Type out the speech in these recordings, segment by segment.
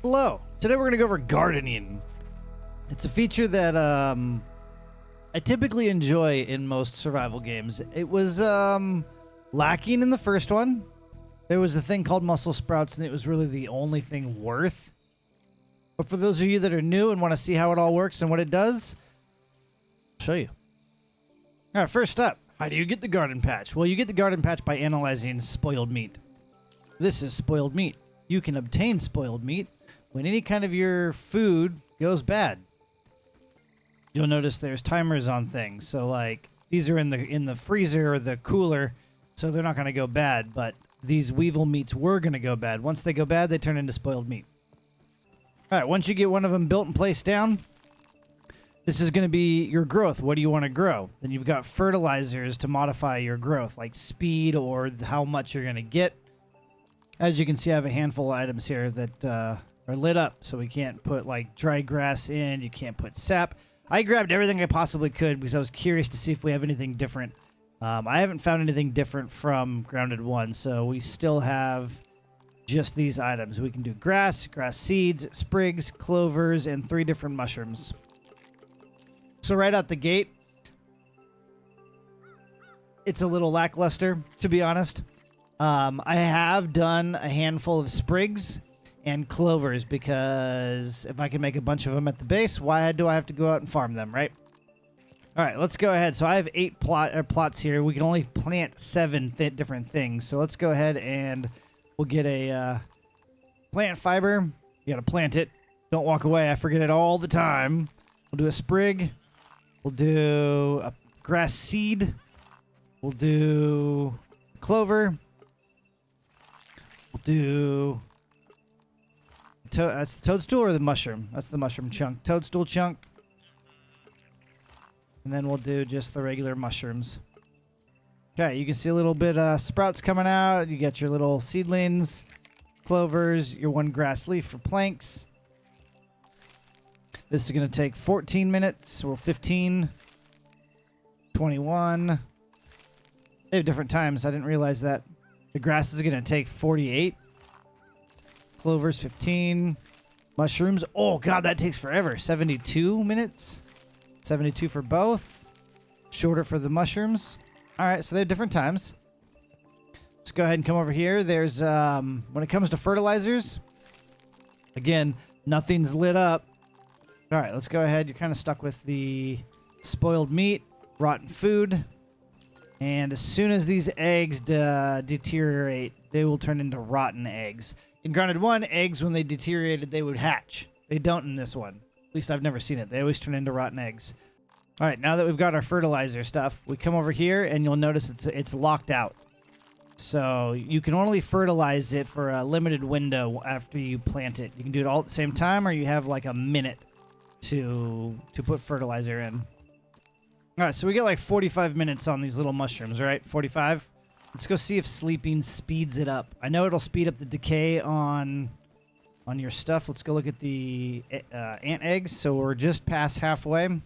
Hello. Today we're going to go over gardening. It's a feature that I typically enjoy in most survival games. It was lacking in the first one. There was a thing called mussel sprouts, and it was really the only thing worth. But for those of you that are new and want to see how it all works and what it does, I'll show you. All right, first up, how do you get the garden patch? Well, you get the garden patch by analyzing spoiled meat. This is spoiled meat. You can obtain spoiled meat when any kind of your food goes bad. You'll notice there's timers on things. So like these are in the freezer or the cooler, so they're not going to go bad, but these weevil meats were going to go bad. Once they go bad, they turn into spoiled meat. All right, once you get one of them built and placed down, this is going to be your growth. What do you want to grow? Then you've got fertilizers to modify your growth, like speed or how much you're going to get. As you can see, I have a handful of items here that are lit up, so we can't put like dry grass in. You can't put sap. I grabbed everything I possibly could because I was curious to see if we have anything different. I haven't found anything different from Grounded 1, so we still have just these items. We can do grass, grass seeds, sprigs, clovers, and 3 different mushrooms. So right out the gate, it's a little lackluster, to be honest. I have done a handful of sprigs and clovers because if I can make a bunch of them at the base, why do I have to go out and farm them, right? All right, let's go ahead. So I have 8 plots here. We can only plant 7 different things. So let's go ahead and we'll get a plant fiber. You got to plant it. Don't walk away. I forget it all the time. We'll do a sprig. We'll do a grass seed. We'll do clover. We'll do... that's the toadstool or the mushroom? That's the mushroom chunk. Toadstool chunk. And then we'll do just the regular mushrooms. Okay, you can see a little bit sprouts coming out. You got your little seedlings, clovers, your 1 grass leaf for planks. This is going to take 14 minutes or 15, 21. They have different times. I didn't realize that. The grass is going to take 48. Clovers 15. Mushrooms. Oh, God, that takes forever. 72 minutes. 72 for both. Shorter for the mushrooms. All right, so they have different times. Let's go ahead and come over here. There's, when it comes to fertilizers, again, nothing's lit up. All right, let's go ahead. You're kind of stuck with the spoiled meat, rotten food. And as soon as these eggs deteriorate, they will turn into rotten eggs. In Grounded 1, eggs, when they deteriorated, they would hatch. They don't in this one. At least I've never seen it. They always turn into rotten eggs. All right, now that we've got our fertilizer stuff, we come over here, and you'll notice it's locked out. So you can only fertilize it for a limited window after you plant it. You can do it all at the same time, or you have like a minute to put fertilizer in. All right, so we get like 45 minutes on these little mushrooms, right? 45. Let's go see if sleeping speeds it up. I know it'll speed up the decay on your stuff. Let's go look at the ant eggs. So we're just past halfway. And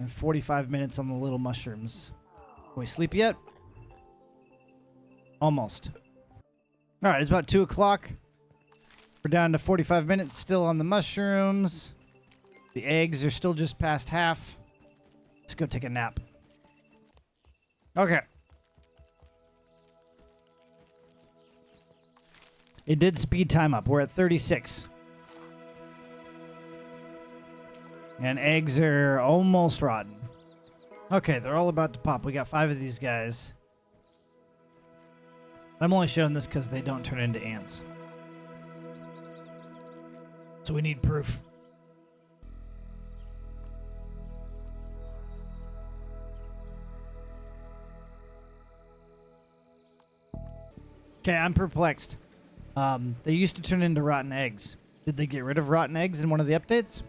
45 minutes on the little mushrooms. Can we sleep yet? Almost. All right, it's about 2 o'clock. We're down to 45 minutes still on the mushrooms. The eggs are still just past half. Let's go take a nap. Okay. It did speed time up. We're at 36. And eggs are almost rotten. Okay, they're all about to pop. We got 5 of these guys. I'm only showing this because they don't turn into ants. So we need proof. Okay, I'm perplexed. They used to turn into rotten eggs. Did they get rid of rotten eggs in one of the updates?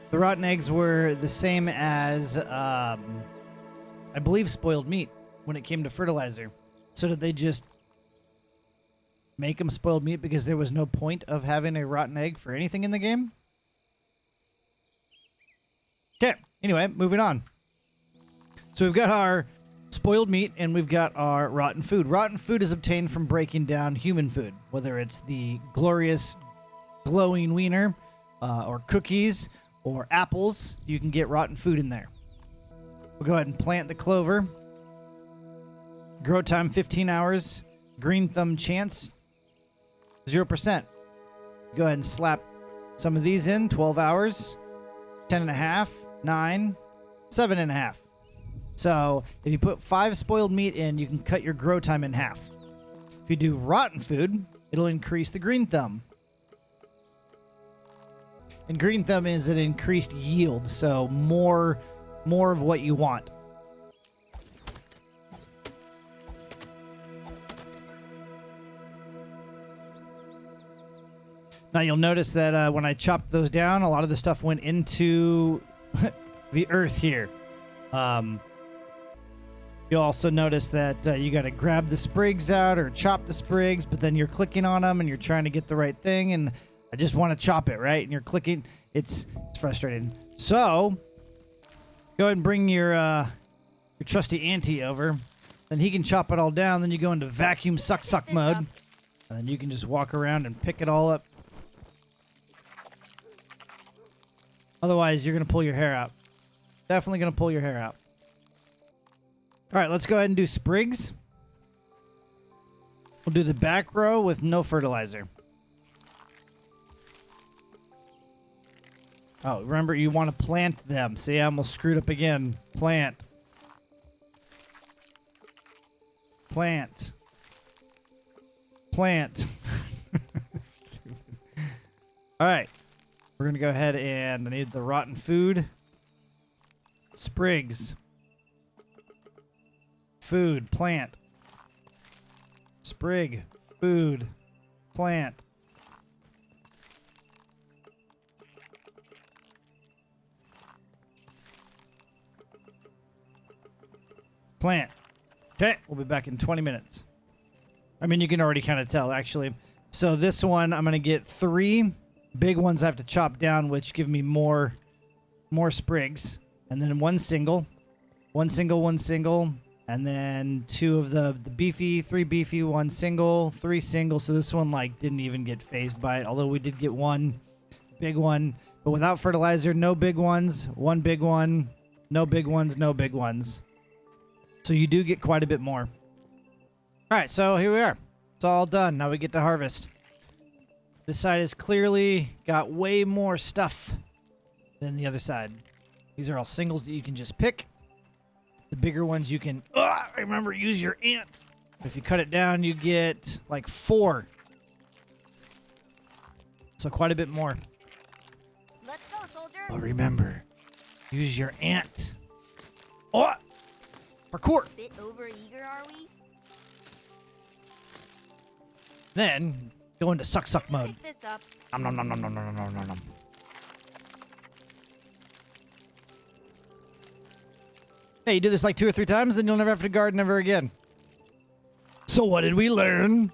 The rotten eggs were the same as, I believe, spoiled meat when it came to fertilizer. So did they just make them spoiled meat because there was no point of having a rotten egg for anything in the game? Okay, anyway, moving on. So we've got our spoiled meat, and we've got our rotten food. Rotten food is obtained from breaking down human food, whether it's the glorious glowing wiener, or cookies, or apples. You can get rotten food in there. We'll go ahead and plant the clover. Grow time 15 hours. Green thumb chance 0%. Go ahead and slap some of these in. 12 hours, 10 and a half, 9, 7 and a half. So if you put 5 spoiled meat in, you can cut your grow time in half. If you do rotten food, it'll increase the green thumb. And green thumb is an increased yield, so more of what you want. Now you'll notice that when I chopped those down, a lot of the stuff went into the earth here. You'll also notice that you got to grab the sprigs out or chop the sprigs, but then you're clicking on them and you're trying to get the right thing, and I just want to chop it, right? And you're clicking. It's frustrating. So go ahead and bring your trusty auntie over. Then he can chop it all down. Then you go into vacuum suck mode. And then you can just walk around and pick it all up. Otherwise, you're going to pull your hair out. Definitely going to pull your hair out. All right, let's go ahead and do sprigs. We'll do the back row with no fertilizer. Oh, remember, you want to plant them. See, I almost screwed up again. Plant. Plant. Plant. All right. We're going to go ahead and I need the rotten food. Sprigs. Food. Plant. Sprig. Food. Plant. Plant. Okay, we'll be back in 20 minutes. I mean, you can already kind of tell, actually. So this one, I'm going to get 3 big ones I have to chop down, which give me more sprigs. And then 1 single. 1 single, 1 single. And then 2 of the beefy, 3 beefy, 1 single, 3 single. So this one, like, didn't even get phased by it. Although we did get 1 big one. But without fertilizer, no big ones. 1 big one. No big ones, no big ones. So you do get quite a bit more. All right, so here we are. It's all done. Now we get to harvest. This side has clearly got way more stuff than the other side. These are all singles that you can just pick. The bigger ones you can, remember, use your ant. If you cut it down, you get like 4. So quite a bit more. Let's go, soldier. But remember, use your ant. Oh! Parkour. Bit over eager, are we? Then go into suck mode. Pick this up. Nom, nom, nom, nom, nom, nom, nom, nom, nom. Hey, you do this like 2 or 3 times, then you'll never have to garden ever again. So what did we learn?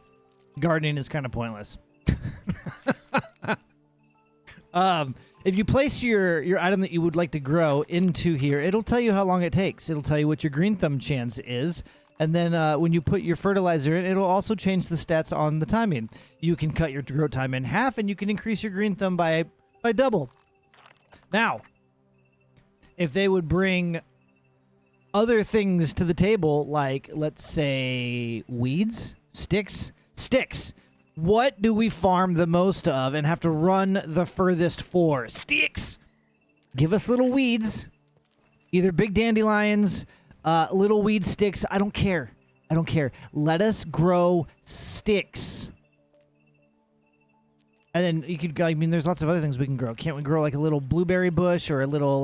Gardening is kind of pointless. If you place your item that you would like to grow into here, it'll tell you how long it takes. It'll tell you what your green thumb chance is. And then when you put your fertilizer in, it'll also change the stats on the timing. You can cut your grow time in half, and you can increase your green thumb by double. Now, if they would bring other things to the table, like, let's say, weeds, sticks. What do we farm the most of and have to run the furthest for? Sticks. Give us little weeds, either big dandelions, little weed sticks. I don't care. Let us grow sticks. And then you could, I mean, there's lots of other things we can grow. Can't we grow like a little blueberry bush or a little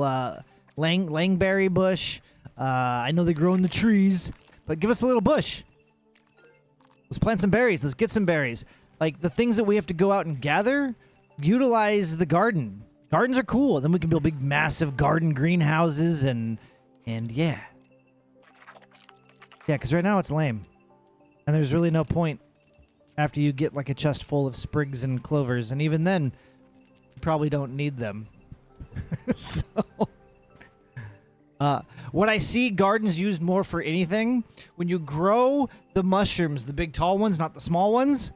langberry bush? I know they grow in the trees, but give us a little bush. Let's plant some berries. Let's get some berries. Like, the things that we have to go out and gather, utilize the garden. Gardens are cool. Then we can build big, massive garden greenhouses and yeah. Yeah, because right now it's lame. And there's really no point after you get like a chest full of sprigs and clovers. And even then, you probably don't need them. So, What I see gardens used more for anything, when you grow the mushrooms, the big tall ones, not the small ones,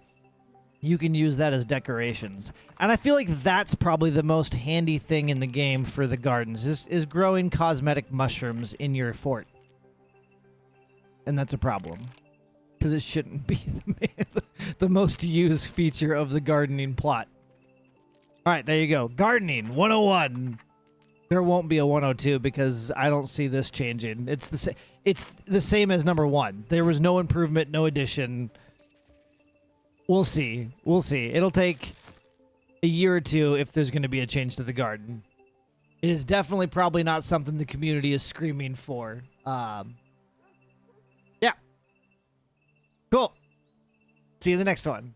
you can use that as decorations. And I feel like that's probably the most handy thing in the game for the gardens, is growing cosmetic mushrooms in your fort. And that's a problem, because it shouldn't be the most used feature of the gardening plot. All right, there you go. Gardening 101. There won't be a 102 because I don't see this changing. It's the same as number 1. There was no improvement, no addition. We'll see. We'll see. It'll take a year or two if there's going to be a change to the garden. It is definitely probably not something the community is screaming for. Yeah. Cool. See you in the next one.